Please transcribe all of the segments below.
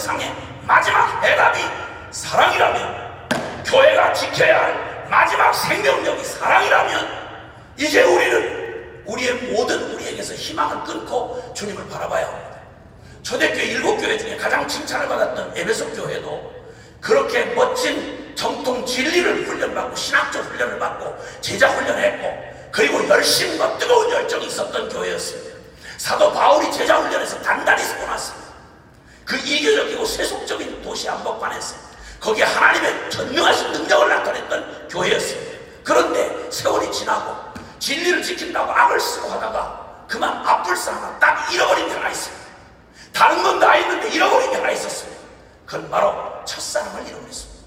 세상의 마지막 해답이 사랑이라면, 교회가 지켜야 할 마지막 생명력이 사랑이라면, 이제 우리는 우리에게서 희망을 끊고 주님을 바라봐야 합니다. 초대교회 7교회 중에 가장 칭찬을 받았던 에베소 교회도 그렇게 멋진 정통 진리를 훈련받고 신학적 훈련을 받고 제자 훈련했고, 그리고 열심과 뜨거운 열정이 있었던 교회였습니다. 사도 바울이 제자 훈련에서 단단히 서고났습니다. 그 이교적이고 세속적인 도시 한복판에서 거기에 하나님의 전능하신 능력을 나타냈던 교회였습니다. 그런데 세월이 지나고 진리를 지킨다고 악을 쓰고 하다가 그만 앞불사 하나 딱 잃어버린 게 하나 있습니다. 다른 건 다 있는데 잃어버린 게 하나 있었습니다. 그건 바로 첫사랑을 잃어버렸습니다.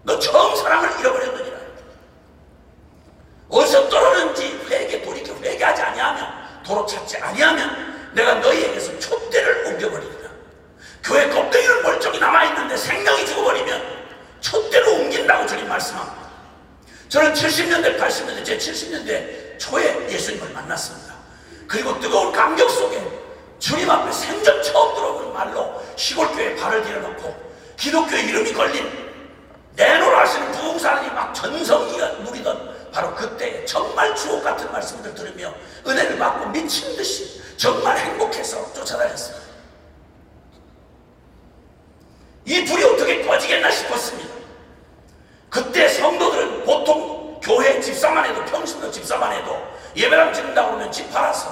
너 처음 사랑을 잃어버렸느니라. 어디서 떨어졌는지 돌이켜 회개하지 아니하면, 도로 찾지 아니하면 내가 너희에게서 촛대를 옮겨버리리라. 교회 껍데기는 멀쩡히 남아있는데 생명이 죽어버리면 촛대로 옮긴다고 주님 말씀합니다. 저는 70년대 80년대 제 70년대 초에 예수님을 만났습니다. 그리고 뜨거운 감격 속에 주님 앞에 생전 처음 들어보는 말로 시골교회에 발을 들여놓고 기독교의 이름이 걸린 내노라 하시는 부흥사님이 막 전성기가 누리던 바로 그때 정말 주옥 같은 말씀들 들으며 은혜를 받고 미친 듯이 정말 행복해서 쫓아다녔습니다. 이 불이 어떻게 꺼지겠나 싶었습니다. 그때 성도들은 보통 교회 집사만 해도, 평신도 집사만 해도 예배당 지른다고 그러면 집 팔아서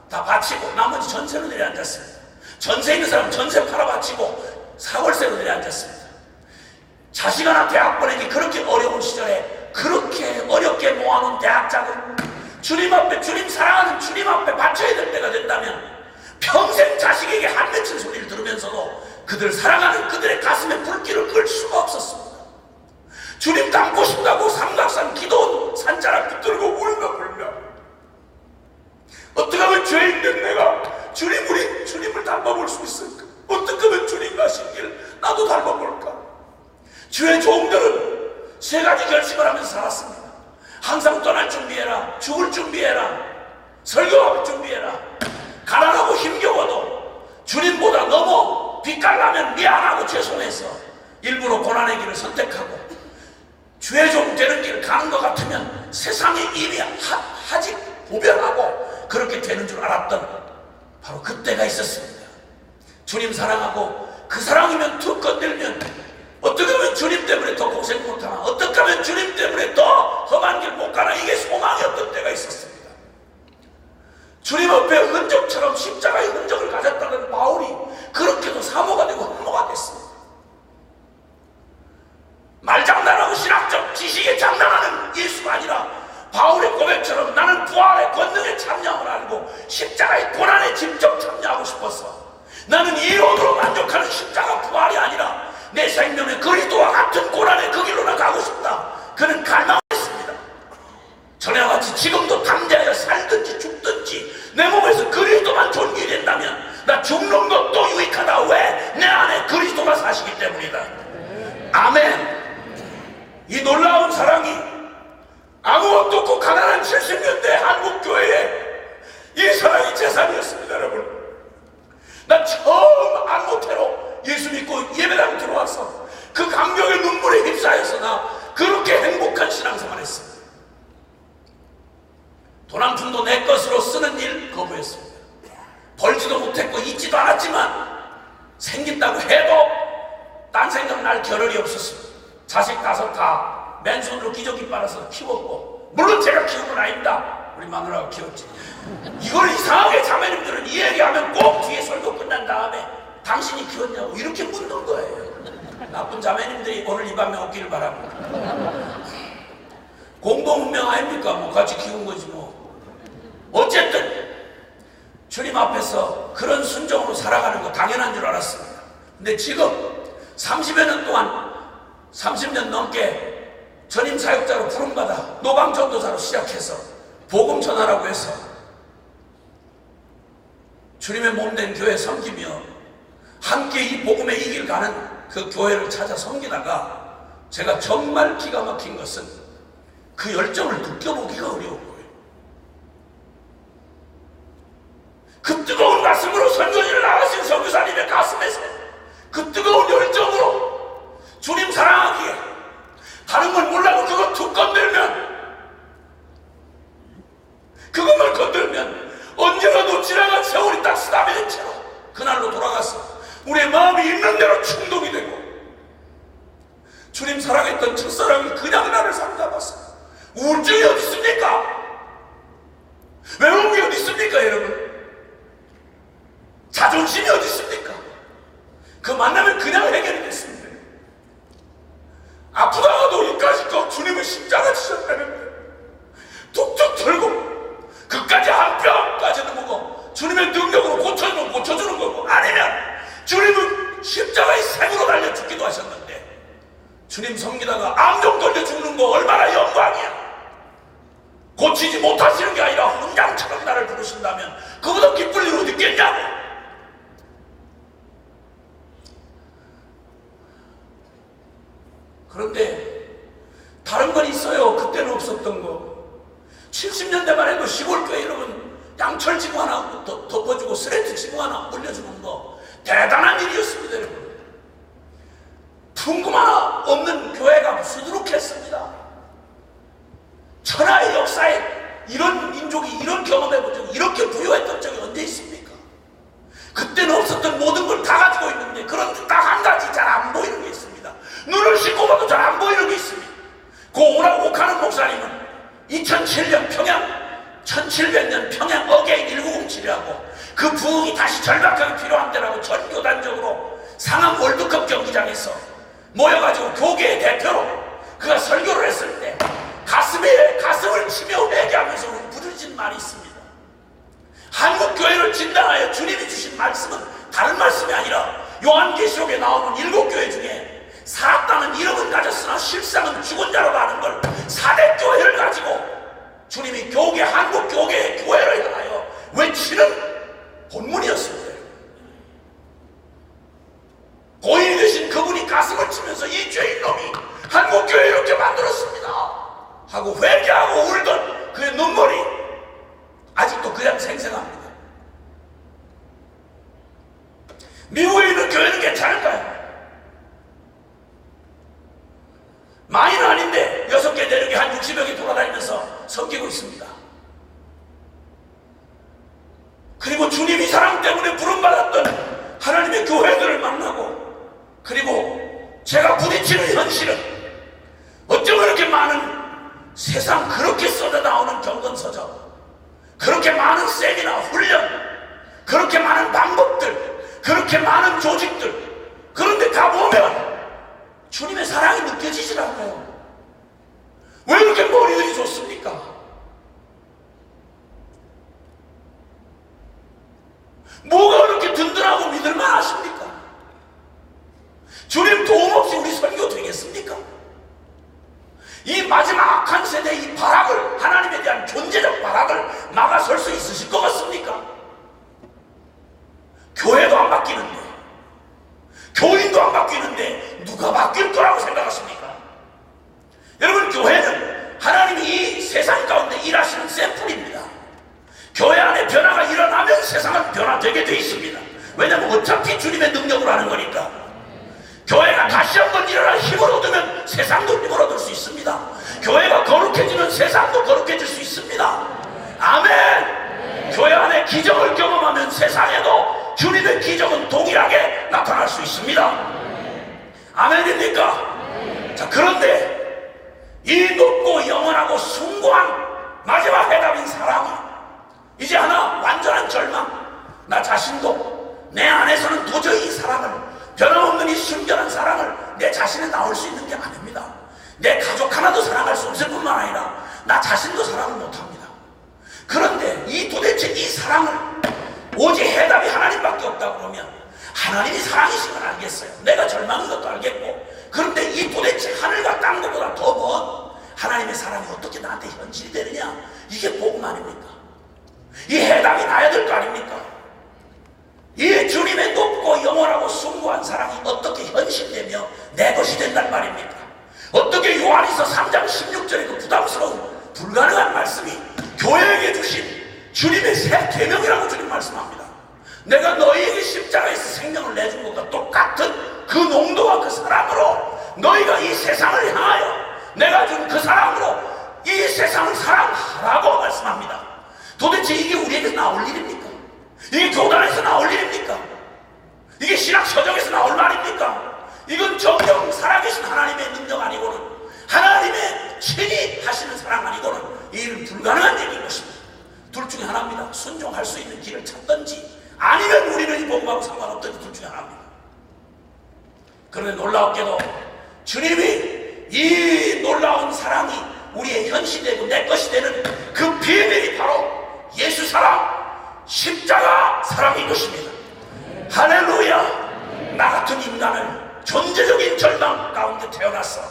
다 바치고 나머지 전세로 내려앉았습니다. 전세 있는 사람은 전세 팔아 바치고 사월세로 내려앉았습니다. 자식 하나 대학 보내기 그렇게 어려운 시절에 그렇게 어렵게 모아놓은 대학 자금, 주님 앞에, 주님 사랑하는 주님 앞에 바쳐야 될 때가 된다면 평생 자식에게 한 맺힌 소리를 들으면서도 그들 사랑하는 그들의 가슴에 불길을 끌 수가 없었습니다. 주님 닮고 싶다고 삼각산 기도원 산자락 붙들고 울며 불며, 어떻게 하면 죄인된 내가 주님을 닮아볼 수 있을까? 어떻게 하면 주님 가신 길 나도 닮아볼까? 주의 종들은 세 가지 결심을 하면서 살았습니다. 항상 떠날 준비해라, 죽을 준비해라, 설교할 준비해라. 가난하고 힘겨워도 주님보다 너무 빚갈라면 미안하고 죄송해서 일부러 고난의 길을 선택하고, 주의 종 되는 길 가는 것 같으면 세상에 이미 하직 보별하고 그렇게 되는 줄 알았던 바로 그때가 있었습니다. 주님 사랑하고 그 사랑이면 툭 건들면 어떻게 하면 주님 때문에 더 고생 못하나, 어떻게 하면 주님 때문에 더 험한 길 못 가나, 이게 소망이었던 때가 있었습니다. 주님 앞에 흔적처럼 십자가의 흔적을 가졌다는 바울이 그렇게도 사모가 되고 흠모가 됐습니다. 말장난하고 신학적 지식에 장난하는 예수가 아니라 바울의 고백처럼 나는 부활의 권능에 참여함을 알고 십자가의 고난에 직접 참여하고 싶었어. 나는 이론으로 만족하는 십자가 부활이 아니라 내 생명의 그리스도와 같은 고난의 그 길로 나가고 싶다. 그는 갈망했습니다. 전에와 같이 지금도 담대하여 살든지 죽든지 내 몸에서 그리스도만 존귀 된다면 나 죽는 것도 유익하다. 왜? 내 안에 그리스도가 사시기 때문이다. 아멘. 이 놀라운 사랑이 아무것도 없고 가난한 70년대 한국교회에 이 사랑이 재산이었습니다. 여러분, 나 처음 안모태로 예수 믿고 예배당 들어와서 그 감격의 눈물에 휩싸여서 나 그렇게 행복한 신앙생활 했습니다. 돈 한 푼도 내 것으로 쓰는 일 거부했습니다. 벌지도 못했고 있지도 않았지만 생긴다고 해도 딴 생각 날 겨를이 없었습니다. 자식 5 다 맨손으로 기저귀 빨아서 키웠고, 물론 제가 키운 건 아닙니다. 우리 마누라가 키웠지. 이걸 이상하게 자매님들은 이 얘기하면 꼭 뒤에 설교 끝난 다음에 당신이 키웠냐고 이렇게 묻는 거예요. 나쁜 자매님들이 오늘 이 밤에 없기를 바랍니다. 공동운명 아닙니까? 뭐 같이 키운 거지 뭐. 어쨌든 주님 앞에서 그런 순종으로 살아가는 거 당연한 줄 알았습니다. 근데 지금 30여 년 동안 30년 넘게 전임 사역자로 부름받아 노방전도사로 시작해서 복음 전하라고 해서 주님의 몸된 교회 섬기며 함께 이 복음의 이 길 가는 그 교회를 찾아 섬기다가 제가 정말 기가 막힌 것은 그 열정을 느껴보기가 어려운 거예요. 그 뜨거운 가슴으로 선교지를 나가신 선교사님의 가슴에서 그 뜨거운 열정으로 주님 사랑하기에 다른 건 몰라도 그것 툭 건들면, 그것만 건들면 언제라도 지나간 세월이 딱 스탑이 채로 그날로 돌아가서 우리의 마음이 있는 대로 충동이 되고, 주님 사랑했던 첫사랑이 그냥 나를 사로잡았어. 우울증이 어디 있습니까? 외로움이 어디 있습니까 여러분? 자존심이 어디 있습니까? 그 만나면 그냥 해결이 됐습니다. 아프다가도 이까지 꼭 주님은 십자가 지셨다는데 툭툭 들고 그까지 한 뼘까지도 보고 주님의 능력으로 고쳐주면 고쳐주는 거고, 아니면 주님은 십자가에 생으로 달려 죽기도 하셨는데 주님 섬기다가 암종 걸려 죽는 거 얼마나 영광이야. 고치지 못하시는 게 아니라 훈장처럼 나를 부르신다면 그보다 기쁠 일 어디 있겠냐고. 그런데 다른 건 있어요. 그때는 없었던 거. 70년대만 해도 시골교회 여러분 양철 지붕 하나 덮어주고 스레트 지붕 하나 올려주는 거 대단한 일이었습니다. 여러분, 풍금 하나 없는 교회가 수두룩했습니다. 천하의 역사에 이런 민족이 이런 경험해본 적이, 이렇게 부유했던 적이 언제 있습니까? 그때는 없었던 모든 걸 다 가지고 있는데, 그런데 딱 한 가지 잘 안 보이는 게 있습니다. 눈을 씻고 봐도 잘 안 보이는 게 있습니다. 그 오락옥하는 목사님은 2007년 평양, 1700년 평양 어게인 1907이라고 그 부흥이 다시 절박하게 필요한 때라고 전교단적으로 상암 월드컵 경기장에서 모여가지고 교계의 대표로 그가 설교를 했을 때 가슴에 가슴을 치며 회개하면서 부르짖은 말이 있습니다. 한국교회를 진단하여 주님이 주신 말씀은 다른 말씀이 아니라 요한계시록에 나오는 7교회 중에 살았다는 이름은 가졌으나 실상은 죽은 자로 가는 걸 4대 교회를 가지고 주님이 교계, 한국교계의 교회를 향하여 외치는 본문이었습니다. 고인이 되신 그분이 가슴을 치면서 이 죄인 놈이 한국교회 이렇게 만들었습니다 하고 회개하고 울던 그의 눈물이 아직도 그냥 생생합니다. 미국에 있는 교회는 괜찮을까요? 많이는 아닌데 6개 내륙에 한 60여 개 돌아다니면서 섬기고 있습니다. 그리고 주님이 사랑 때문에 부름받았던 하나님의 교회들을 만나고, 그리고 제가 부딪히는 현실은 어쩌면 이렇게 많은 세상 그렇게 쏟아나오는 경건서적, 그렇게 많은 세미나 훈련, 그렇게 많은 방법들, 그렇게 많은 조직들, 그런데 가보면 주님의 사랑이 느껴지질 않아요. 왜 이렇게 머리들이 좋습니까? 뭐가 그렇게 든든하고 믿을만 하십니까? 주님 도움 없이 우리 설교 되겠습니까? 이 마지막 악한 세대의 이 발악을, 하나님에 대한 존재적 발악을 막아설 수 있으실 것 같습니까? 교회도 안 바뀌는데, 교인도 안 바뀌는데 누가 바뀔 거라고 생각하십니까? 여러분, 교회는 하나님이 이 세상 가운데 일하시는 샘플입니다. 교회 안에 변화가 일어나면 세상은 변화되게 돼 있습니다. 왜냐하면 어차피 주님의 능력으로 하는 거니까. 교회가 다시 한번 일어나 힘을 얻으면 세상도 힘을 얻을 수 있습니다. 교회가 거룩해지면 세상도 거룩해질 수 있습니다. 아멘. 교회 안에 기적을 경험하면 세상에도 주님의 기적은 동일하게 나타날 수 있습니다. 아멘입니까? 자, 그런데 이 높고 영원하고 숭고한 마지막 해답인 사랑이 이제 하나 완전한 절망, 나 자신도 내 안에서는 도저히 이 사랑을, 변함없는 이 순결한 사랑을 내 자신에 나올 수 있는 게 아닙니다. 내 가족 하나도 사랑할 수 없을 뿐만 아니라 나 자신도 사랑을 못합니다. 그런데 이 도대체 이 사랑을 오직 해답이 하나님밖에 없다 그러면 하나님이 사랑이신 건 알겠어요. 내가 절망인 것도 알겠고, 그런데 이 도대체 하늘과 땅보다 더 먼 하나님의 사랑이 어떻게 나한테 현실이 되느냐, 이게 복음 아닙니까? 이 해답이 나야 될 거 아닙니까? 이 주님의 높고 영원하고 숭고한 사랑이 어떻게 현실되며 내 것이 된단 말입니까? 어떻게 요한일서 3장 16절에 그 부담스러운 불가능한 말씀이 교회에게 주신 주님의 새 계명이라고 주님 말씀합니다. 내가 너희에게 십자가에서 생명을 내준 것과 똑같은 그 농도와 그 사랑으로 너희가 이 세상을 향하여 내가 준 그 사랑으로 이 세상을 사랑하라고 말씀합니다. 도대체 이게 우리에게 나올 일입니까? 이게 교단에서 나올 일입니까? 이게 신학 서적에서 나올 말입니까? 이건 정령 살아계신 하나님의 능력 아니고는, 하나님의 친히 하시는 사랑 아니고는 이 일은 불가능한 얘기인 것입니다. 둘 중에 하나입니다. 순종할 수 있는 길을 찾든지 아니면 우리는 이 복음하고 상관없든지 둘 중에 하나입니다. 그런데 놀라웠게도 주님이 이 놀라운 사랑이 우리의 현실이 되고 내 것이 되는 그 비밀이 바로 예수 사랑, 십자가 사랑인 것입니다. 할렐루야. 나 같은 인간을 존재적인 절망 가운데 태어났어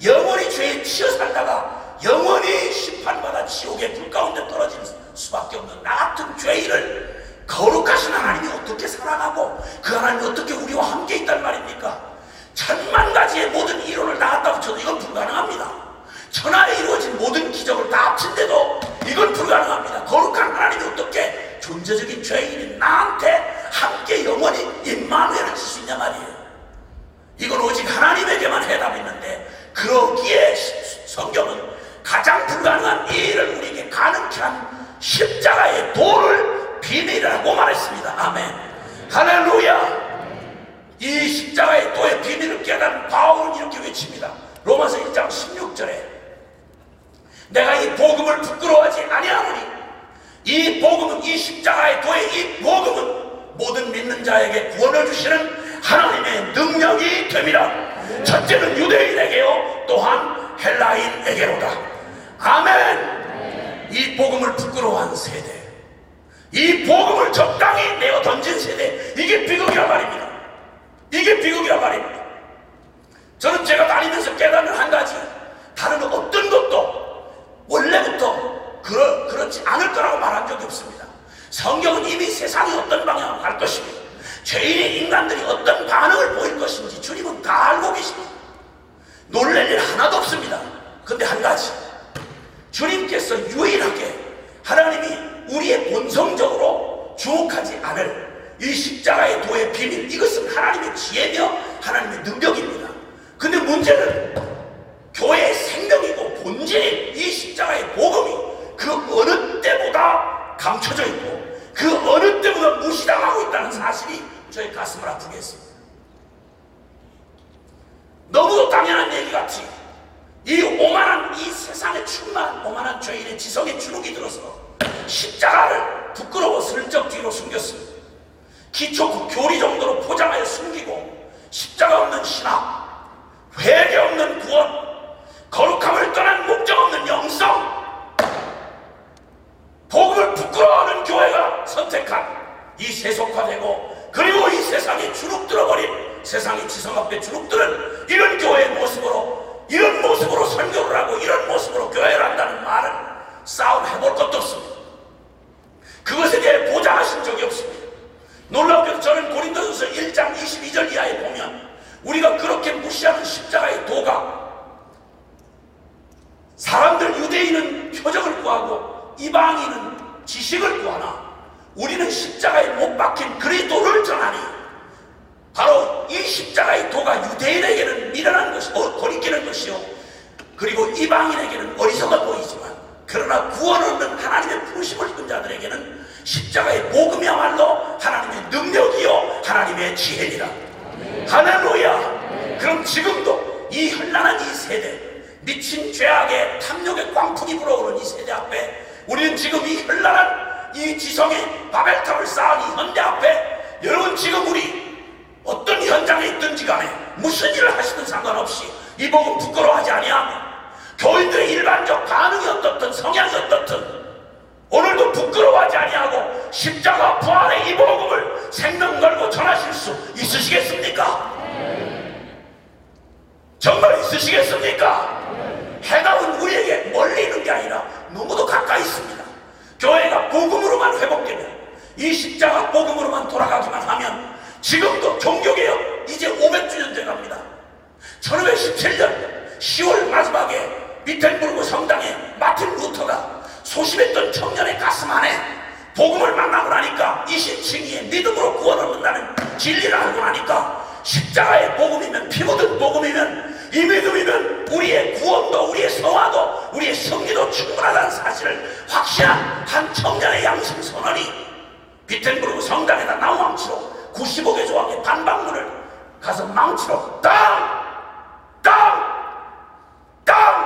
영원히 죄에 치여 살다가 영원히 심판받아 지옥의 불 가운데 떨어질 수밖에 없는 나 같은 죄인을 거룩하신 하나님이 어떻게 사랑하고 그 하나님이 어떻게 우리와 함께 있단 말입니까? 천만 가지의 모든 이론을 다 갖다 붙여도 이건 불가능합니다. 천하에 이루어진 모든 기적을 다 합친데도 이건 불가능합니다. 거룩한 하나님이 어떻게 존재적인 죄인인 나한테 함께 영원히 임마누엘 하실 수 있냐 말이에요. 이건 오직 하나님에게만 해답이 있는데, 그러기에 성경은 가장 불가능한 이 일을 우리에게 가능케 한 십자가의 도를 비밀이라고 말했습니다. 아멘. 할렐루야. 이 십자가의 도의 비밀을 깨달은 바울은 이렇게 외칩니다. 로마서 1장 16절에 내가 이 복음을 부끄러워하지 아니하노니 이 복음은, 이 십자가의 도의 이 복음은 모든 믿는 자에게 구원을 주시는 하나님의 능력이 됨이라. 첫째는 유대인에게요 또한 헬라인에게로다. 아멘. 이 복음을 부끄러워한 세대, 이 복음을 적당히 내어 던진 세대, 이게 비극이란 말입니다. 이게 비극이란 말입니다. 저는 제가 다니면서 깨닫는 한 가지, 다른 어떤 것도 원래부터 그렇지 않을 거라고 말한 적이 없습니다. 성경은 이미 세상이 어떤 방향으로 갈 것이며 죄인의 인간들이 어떤 반응을 보일 것인지 주님은 다 알고 계십니다. 놀랄 일 하나도 없습니다. 근데 한 가지, 주님께서 유일하게 하나님이 우리의 본성적으로 주목하지 않을 이 십자가의 도의 비밀, 이것은 하나님의 지혜며 하나님의 능력입니다. 근데 문제는 교회의 생명이고 본질인 이 십자가의 복음이 그 어느 때보다 감춰져 있고 그 어느 때보다 무시당하고 있다는 사실이 저의 가슴을 아프게 했습니다. 너무도 당연한 얘기 같이 이 오만한, 이 세상에 충만한 오만한 죄인의 지성에 주눅이 들어서 십자가를 부끄러워 슬쩍 뒤로 숨겼습니다. 기초 그 교리 정도로 포장하여 숨기고 십자가 없는 신학, 회개 없는 구원, 거룩함을 떠난 목적 없는 영성, 복음을 부끄러워하는 교회가 선택한 이 세속화되고 그리고 이 세상에 주눅 들어버린, 세상의 지성 앞에 주눅 들은 이런 교회의 모습으로, 이런 모습으로 설교를 하고 이런 모습으로 교회를 한다는 말은 싸움 해볼 것도 없습니다. 그것에 대해 보장하신 적이 없습니다. 놀랍게도 저는 고린도전서 1장 22절 이하에 보면 우리가 그렇게 무시하는 십자가의 도가, 사람들 유대인은 표적을 구하고 이방인은 지식을 구하나 우리는 십자가에 못 박힌 그리스도를 전하니, 바로 이 십자가의 도가 유대인에게는 미련한 것이, 거리끼는 것이요, 그리고 이방인에게는 어리석어 보이지만 그러나 구원 얻는 하나님의 부르심을 입은 자들에게는 십자가의 복음이야말로 하나님의 능력이요 하나님의 지혜니라. 할렐루야. 그럼 지금도 이 현란한 이 세대, 미친 죄악의 탐욕의 광풍이 불어오는 이 세대 앞에 우리는 지금 이 현란한 이 지성의 바벨탑을 쌓은 이 현대 앞에, 여러분 지금 우리 어떤 현장에 있든지 간에 무슨 일을 하시든 상관없이 이 복음 부끄러워하지 아니하며 교인들의 일반적 반응이 어떻든 성향이 어떻든 오늘도 부끄러워하지 아니하고 십자가 부활의 이 복음을 생명 걸고 전하실 수 있으시겠습니까? 정말 있으시겠습니까? 해답은 우리에게 멀리 있는 게 아니라 너무도 가까이 있습니다. 교회가 복음으로만 회복되면, 이 십자가 복음으로만 돌아가기만 하면 지금도 종교개혁 이제 500주년 돼갑니다. 1517년 10월 마지막에 비텐부르크 성당에 마틴 루터가 소심했던 청년의 가슴 안에 복음을 만나고 나니까 이신칭의의 믿음으로 구원 얻는다는 진리를 알고 나니까 십자가의 복음이면, 피 묻은 복음이면, 이 믿음이면 우리의 구원도, 우리의 성화도, 우리의 승리도 충분하다는 사실을 확신한 한 청년의 양심 선언이 비텐부르크 성당에다 나무망치로 95개 조각의 반박문을 가서 망치로 땅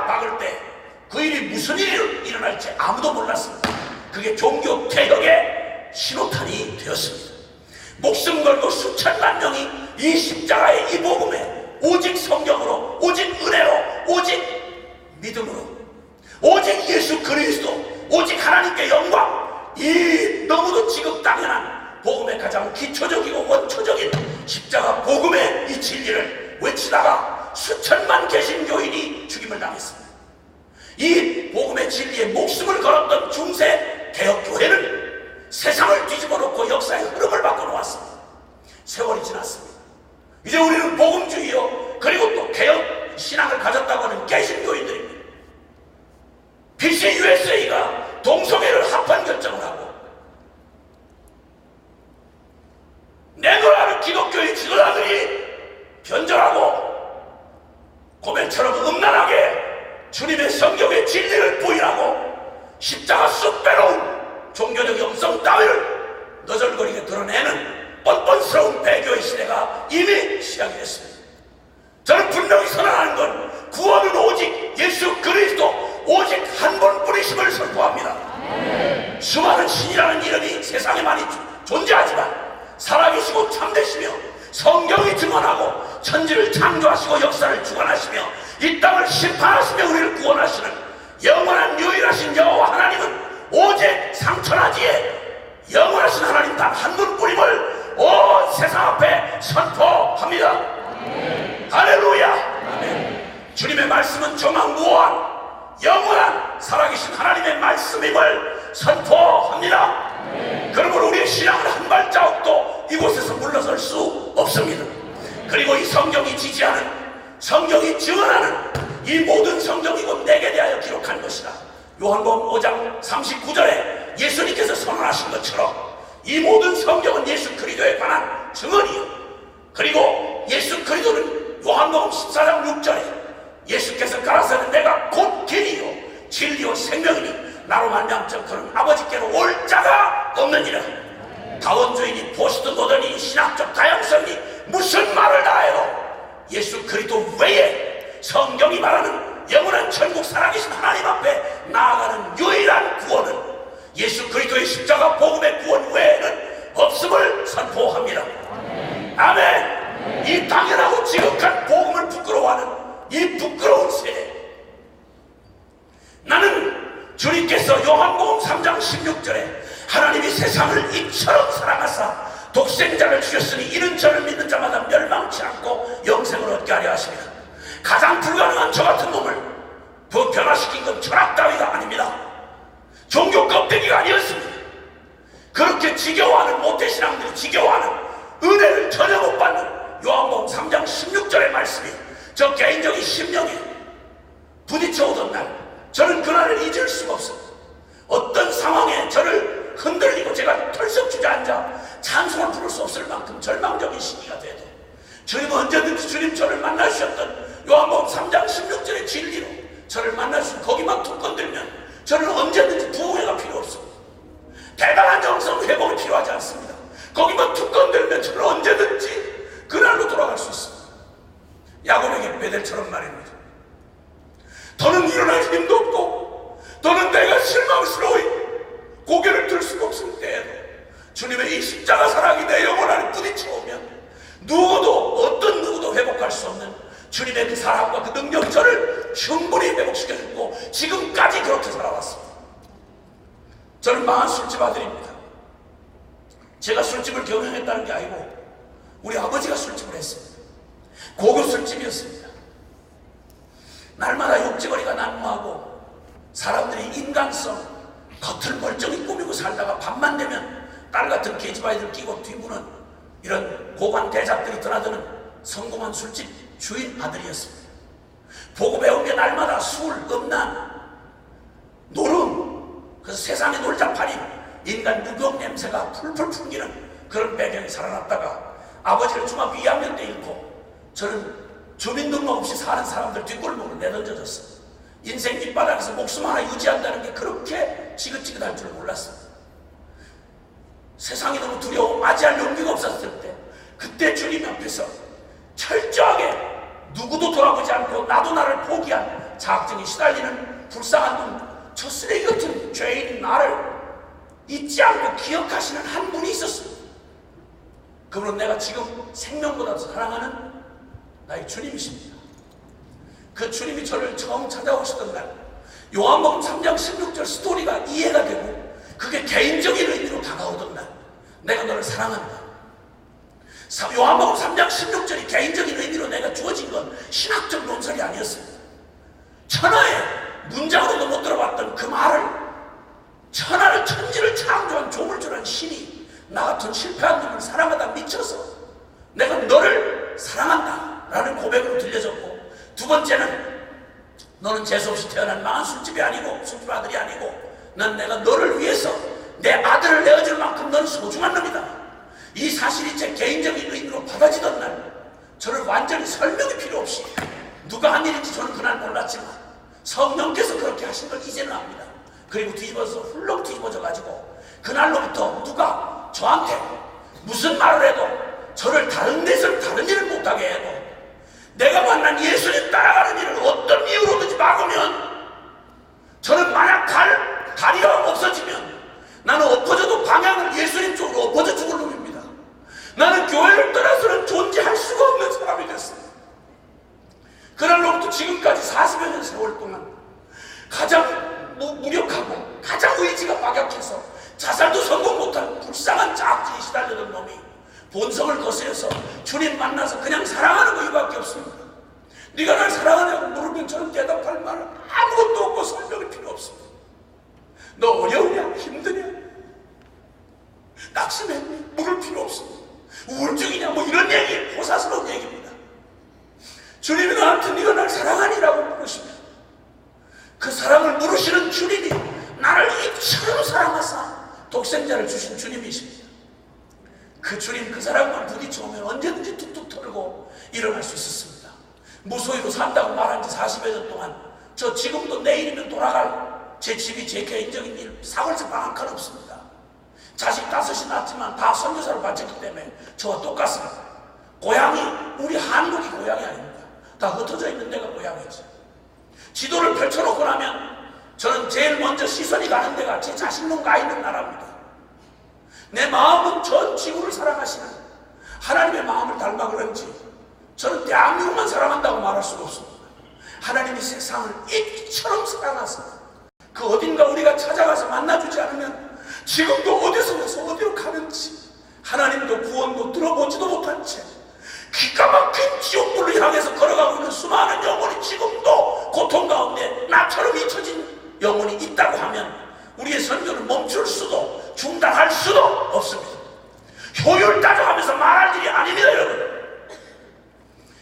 박을 때 그 일이 무슨 일이 일어날지 아무도 몰랐습니다. 그게 종교 개혁의 신호탄이 되었습니다. 목숨 걸고 수천만 명이 이 십자가의 이 복음에 오직 성경으로, 오직 은혜로, 오직 믿음으로, 오직 예수 그리스도, 오직 하나님께 영광, 이 너무도 지극당연한 복음의 가장 기초적이고 원초적인 십자가 복음의 이 진리를 외치다가 수천만 개신교인이 죽임을 당했습니다. 이 복음의 진리에 목숨을 걸었던 중세 개혁교회는 세상을 뒤집어 놓고 역사의 흐름을 바꿔놓았습니다. 세월이 지났습니다. 이제 우리는 복음주의요, 그리고 또 개혁 신앙을 가졌다고 하는 개신교인들입니다. PCUSA가 동성애를 합헌 결정을 하고 내노라는 기독교의 지도자들이 변절하고 고멜처럼 음란하게 주님의 성경의 진리를 부인하고 십자가 쑥 빼놓은 종교적 영성 따위를 너절거리게 드러내는 뻔뻔스러운 배교의 시대가 이미 시작이 됐습니다. 저는 분명히 선언하는 건 구원은 오직 예수 그리스도, 오직 한 분뿐이심을 선포합니다. 수많은 신이라는 이름이 세상에 많이 존재하지만 살아계시고 참되시며 성경이 증언하고 천지를 창조하시고 역사를 주관하시며 이 땅을 심판하시며 우리를 구원하시는 영원한 유일하신 여호와 하나님은 오직 상천하지에 영원하신 하나님 단 한 분뿐임을 온 세상 앞에 선포합니다. 할렐루야. 주님의 말씀은 정확무한 영원한 살아계신 하나님의 말씀임을 선포합니다. 그러므로 우리의 신앙은 한 발자국도 이곳에서 물러설 수 없습니다. 그리고 이 성경이 지지하는, 성경이 증언하는 이 모든 성경이고 내게 대하여 기록한 것이다. 요한복음 5장 39절에 예수님께서 선언하신 것처럼 이 모든 성경은 예수 그리스도에 관한 증언이요, 그리고 예수 그리스도는 요한복음 14장 6절에 예수께서 가라사대 내가 곧 길이요 진리요 생명이니 나로 말미암자 그는 아버지께로 올 자가 없느니라. 다원주의니 포스트모더니 신학적 다양성이 무슨 말을 다 해도 예수 그리스도 외에 성경이 말하는 영원한 천국 살아계신 하나님 앞에 나아가는 유일한 구원은 예수 그리스도의 십자가 복음의 구원 외에는 없음을 선포합니다. 아멘. 이 당연하고 지극한 복음을 부끄러워하는 이 부끄러운 세대, 나는 주님께서 요한복음 3장 16절에 하나님이 세상을 이처럼 사랑하사 독생자를 주셨으니 이는 저를 믿는 자마다 멸망치 않고 영생을 얻게 하려 하십니다. 가장 불가능한 저 같은 놈을 변화시킨 건 철학 따위가 아닙니다. 종교 껍데기가 아니었습니다. 그렇게 지겨워하는 모태신앙들이 지겨워하는 은혜를 전혀 못 받는 요한복음 3장 16절의 말씀이 저 개인적인 심령에 부딪혀오던 날, 저는 그날을 잊을 수가 없습니다. 어떤 상황에 저를 흔들리고 제가 털썩 주저앉아 찬송을 부를 수 없을 만큼 절망적인 시기가 돼도 주님은 언제든지 주님 저를 만나주셨던 요한복음 3장 16절의 진리로 저를 만나주신 거기만 툭 건들면 저는 언제든지 부흥회가 필요 없습니다. 대단한 영성 회복이 필요하지 않습니다. 거기만 툭 건들면 저는 언제든지 그날로 돌아갈 수 있습니다. 야곱에게 베델처럼 말입니다. 더는 일어날 힘도 없고 더는 내가 실망스러워이 고개를 들 수가 없을 때에도 주님의 이 십자가 사랑이 내 영혼 안에 부딪혀오면 누구도, 어떤 누구도 회복할 수 없는 주님의 그 사랑과 그 능력이 저를 충분히 회복시켜주고 지금까지 그렇게 살아왔습니다. 저는 망한 술집 아들입니다. 제가 술집을 경영했다는 게 아니고 우리 아버지가 술집을 했습니다. 고급 술집이었습니다. 날마다 욕지거리가 난무하고 사람들이 인간성, 겉을 멀쩡히 꾸미고 살다가 밤만 되면 딸 같은 계집아이들 끼고 뒤무는 이런 고관 대작들이 드나드는 성공한 술집 주인 아들이었습니다. 보고 배운 게 날마다 술, 음란, 노름, 그래서 세상의 놀자팔이 인간 유격 냄새가 풀풀 풍기는 그런 배경이 살아났다가 아버지를 중학교 2학년 때 잃고 저는 주민등록 없이 사는 사람들 뒷골목으로 내던져졌어. 인생 밑바닥에서 목숨 하나 유지한다는 게 그렇게 지긋지긋할 줄 몰랐어. 세상이 너무 두려워 맞이할 용기가 없었을 때 그때 주님 앞에서 철저하게 누구도 돌아보지 않고 나도 나를 포기한 자학증에 시달리는 불쌍한 놈, 저 쓰레기 같은 죄인인 나를 잊지 않고 기억하시는 한 분이 있었습니다. 그분은 내가 지금 생명보다 사랑하는 나의 주님이십니다. 그 주님이 저를 처음 찾아오시던 날 요한복음 3장 16절 스토리가 이해가 되고 그게 개인적인 의미로 다가오던 날 내가 너를 사랑한다. 요한복음 3장 16절이 개인적인 의미로 내가 주어진 건 신학적 논설이 아니었습니다. 천하의 문장으로도 못 들어봤던 그 말을 천하를 천지를 창조한 조물주란 신이 나 같은 실패한 놈을 사랑하다 미쳐서 내가 너를 사랑한다 라는 고백으로 들려졌고, 두 번째는 너는 재수없이 태어난 망한 술집이 아니고 술집 아들이 아니고 난 내가 너를 위해서 내 아들을 내어줄 만큼 너는 소중한 놈이다. 이 사실이 제 개인적인 의미로 받아지던 날 저를 완전히 설명이 필요 없이 누가 한 일인지 저는 그날 몰랐지만 성령께서 그렇게 하신 걸 이제는 압니다. 그리고 뒤집어서 훌렁 뒤집어져 가지고 그날로부터 누가 저한테 무슨 말을 해도 저를 다른 데서 다른 일을 못하게 해도 내가 만난 예수님 따라가는 일을 어떤 이유로든지 막으면 저는 만약 다리가 없어지면 나는 엎어져도 방향을 예수님 쪽으로 엎어져 죽을 놈입니다. 나는 교회를 떠나서는 존재할 수가 없는 사람이 됐습니다. 그날로부터 지금까지 40여 년 세월 동안 가장 무력하고 가장 의지가 막약해서 자살도 성공 못한 불쌍한 자학지에 시달리던 놈이 본성을 거스려서 주님 만나서 그냥 사랑하는 거 이밖에 없습니다. 네가 날 사랑하냐고 물으면 저는 대답할 말 아무것도 없고 설명이 필요 없습니다. 너 어려우냐? 힘드냐? 낙심했니? 물을 필요 없습니다. 우울증이냐? 뭐 이런 얘기, 호사스러운 얘기입니다. 주님이 나한테 네가 날 사랑하니라고 물으십니다. 그 사랑을 물으시는 주님이 나를 이처럼 사랑하사 독생자를 주신 주님이십니다. 그 주님 그 사랑만 부딪혀오면 언제든지 툭툭 털고 일어날 수 있었습니다. 무소유로 산다고 말한 지 40여 년 동안 저 지금도 내일이면 돌아갈 제 집이 제 개인적인 일 사골집 방 한 칸 없습니다. 자식 5이 낳았지만 다 선교사를 바쳤기 때문에 저와 똑같습니다. 고향이 우리 한국이 고향이 아닙니다. 다 흩어져 있는 데가 고향이지. 지도를 펼쳐놓고 나면 저는 제일 먼저 시선이 가는 데가 제 자식놈 가 있는 나라입니다. 내 마음은 전 지구를 사랑하시는 하나님의 마음을 닮아 그런지 저는 대한민국만 사랑한다고 말할 수가 없습니다. 하나님이 세상을 이처럼 사랑하사 그 어딘가 우리가 찾아가서 만나주지 않으면 지금도 어디서 와서 어디로 가는지 하나님도 구원도 들어보지도 못한 채 기가 막힌 지옥불을 향해서 걸어가고 있는 수많은 영혼이 지금도 고통 가운데 나처럼 잊혀진 영혼이 있다고 하면 우리의 선교를 멈출 수도 중단할 수도 없습니다. 효율 따져가면서 말할 일이 아닙니다, 여러분.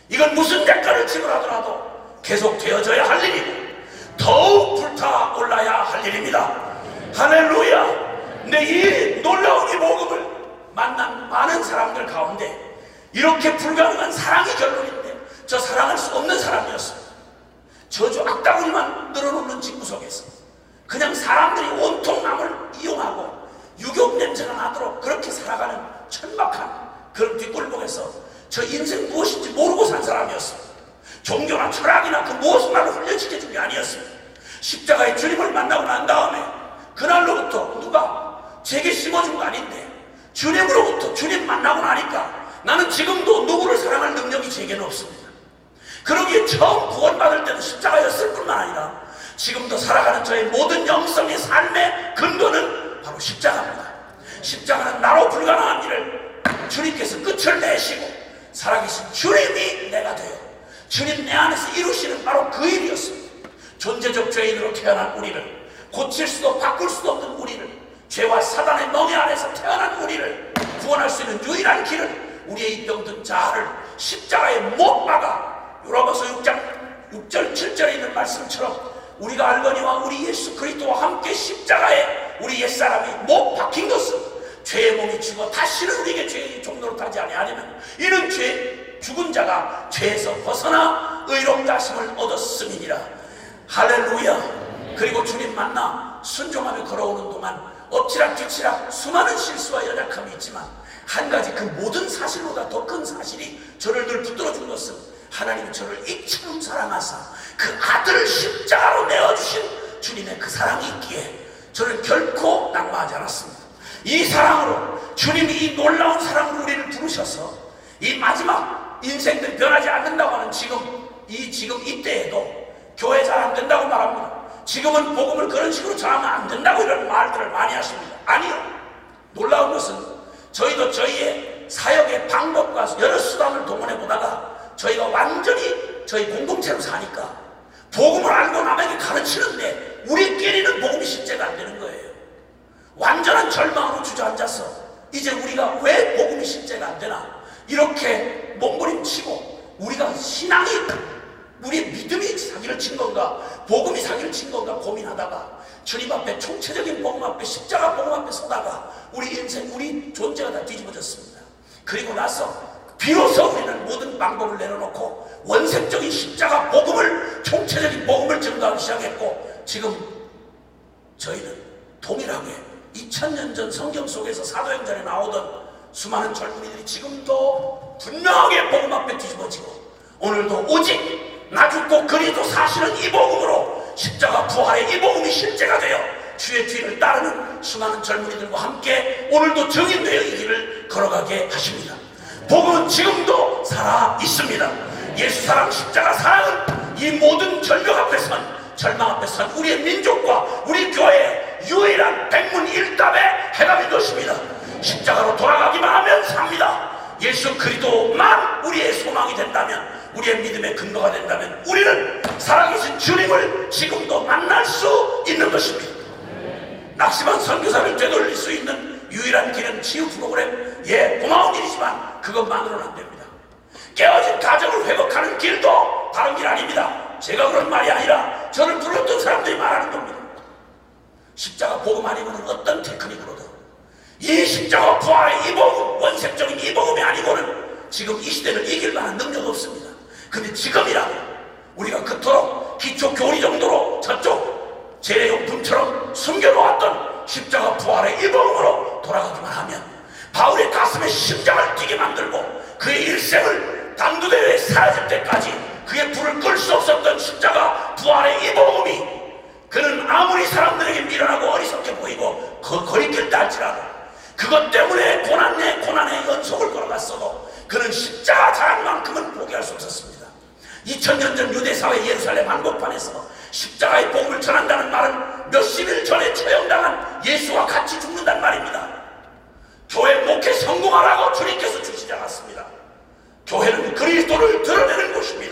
이건 무슨 대가를 지불하더라도 계속 되어져야 할 일이고 더욱 불타올라야 할 일입니다. 할렐루야. 근데 이 놀라운 이 복음을 만난 많은 사람들 가운데 이렇게 불가능한 사랑이 결론인데 저 사랑할 수 없는 사람이었습니다. 저주 악다구리만 늘어놓는 집구석에서 그냥 사람들이 온통 남을 이용하고 유격 냄새가 나도록 그렇게 살아가는 천박한 그런 뒷골목에서 저 인생 무엇인지 모르고 산 사람이었습니다. 종교나 철학이나 그 무엇만으로 훈련시켜준 게 아니었습니다. 십자가의 주님을 만나고 난 다음에 그날로부터 누가 제게 심어준 거 아닌데 주님으로부터 주님 만나고 나니까 나는 지금도 누구를 사랑할 능력이 제게는 없습니다. 그러기에 처음 구원받을 때도 십자가였을 뿐만 아니라 지금도 살아가는 저의 모든 영성의 삶의 근거는 바로 십자가입니다. 십자가는 나로 불가능한 일을 주님께서 끝을 내시고 살아계신 주님이 내가 되어 주님 내 안에서 이루시는 바로 그 일이었습니다. 존재적 죄인으로 태어난 우리를, 고칠 수도 바꿀 수도 없는 우리를, 죄와 사단의 멍에 안에서 태어난 우리를 구원할 수 있는 유일한 길은 우리의 이 병든 자아를 십자가에 못 박아 요라보서 6장 6절 7절에 있는 말씀처럼 우리가 알거니와 우리 예수 그리스도와 함께 십자가에 우리 옛사람이 못 박힌 것은 죄의 몸이 죽어 다시는 우리에게 죄의 종로로 타지 아니하려면 이는 죽은 자가 죄에서 벗어나 의롭다 하심을 얻었음이니라. 할렐루야. 그리고 주님 만나 순종하며 걸어오는 동안 엎치락뒤치락 수많은 실수와 연약함이 있지만 한 가지 그 모든 사실보다 더 큰 사실이 저를 늘 붙들어 준 것은 하나님이 저를 이처럼 사랑하사 그 아들을 십자가로 내어주신 주님의 그 사랑이 있기에 저는 결코 낙마하지 않았습니다. 이 사랑으로 주님이 이 놀라운 사랑으로 우리를 부르셔서 이 마지막 인생들이 변하지 않는다고 하는 지금 이때에도 교회 잘 안 된다고 말합니다. 지금은 복음을 그런 식으로 전하면 안 된다고 이런 말들을 많이 하십니다. 아니요. 놀라운 것은 저희도 저희의 사역의 방법과 여러 수단을 동원해 보다가 저희가 완전히 저희 공동체로 사니까 복음을 알고 남에게 가르치는데 우리끼리는 복음이 실제가 안 되는 거예요. 완전한 절망으로 주저앉아서 이제 우리가 왜 복음이 실제가 안 되나 이렇게 몸부림치고 우리가 신앙이 우리의 믿음이 사기를 친 건가 복음이 사기를 친 건가 고민하다가 주님 앞에 총체적인 복음 앞에 십자가 복음 앞에 서다가 우리 인생 우리 존재가 다 뒤집어졌습니다. 그리고 나서 비로소 우리는 모든 방법을 내려놓고 원색적인 십자가 복음을 총체적인 복음을 증거하기 시작했고 지금 저희는 동일하게 2000년 전 성경 속에서 사도행전에 나오던 수많은 젊은이들이 지금도 분명하게 복음 앞에 뒤집어지고 오늘도 오직 나 죽고 그리도 사실은 이 복음으로 십자가 부활의 이 복음이 실제가 되어 주의 뒤를 따르는 수많은 젊은이들과 함께 오늘도 증인되어 이 길을 걸어가게 하십니다. 복음은 지금도 살아 있습니다. 예수 사랑 십자가 사랑은 이 모든 절벽 앞에 선 절망 앞에 선 우리의 민족과 우리 교회의 유일한 백문일답의 해답인 것입니다. 십자가로 돌아가기만 하면 삽니다. 예수 그리스도만 우리의 소망이 된다면 우리의 믿음의 근거가 된다면 우리는 살아계신 주님을 지금도 만날 수 있는 것입니다. 낙심한 선교사를 되돌릴 수 있는 유일한 길은 치유 프로그램 고마운 일이지만 그것만으로는 안 됩니다. 깨어진 가정을 회복하는 길도 다른 길 아닙니다. 제가 그런 말이 아니라 저를 불렀던 사람들이 말하는 겁니다. 십자가 복음 아니고는 어떤 테크닉으로도 이 십자가 부활의 이 복음 원색적인 이 복음이 아니고는 지금 이 시대를 이길 만한 능력 없습니다. 근데 지금이라도 우리가 그토록 기초 교리 정도로 저쪽 재래용품처럼 숨겨놓았던 십자가 부활의 이 복음으로 돌아가기만 하면 바울의 가슴에 심장을 뛰게 만들고 그의 일생을 당두대회에 사라질 때까지 그의 불을 끌 수 없었던 십자가 부활의 이 복음이 그는 아무리 사람들에게 미련하고 어리석게 보이고 거리낄 때 할지라도 그것 때문에 고난 내 고난의 연속을 걸어갔어도 그는 십자가 자랑만큼은 포기할 수 없었습니다. 2000년 전 유대사회 예루살렘 한복판에서 십자가의 복음을 전한다는 말은 몇십일 전에 처형당한 예수와 같이 죽는단 말입니다. 교회 목회 성공하라고 주님께서 주시지 않았습니다. 교회는 그리스도를 드러내는 곳입니다.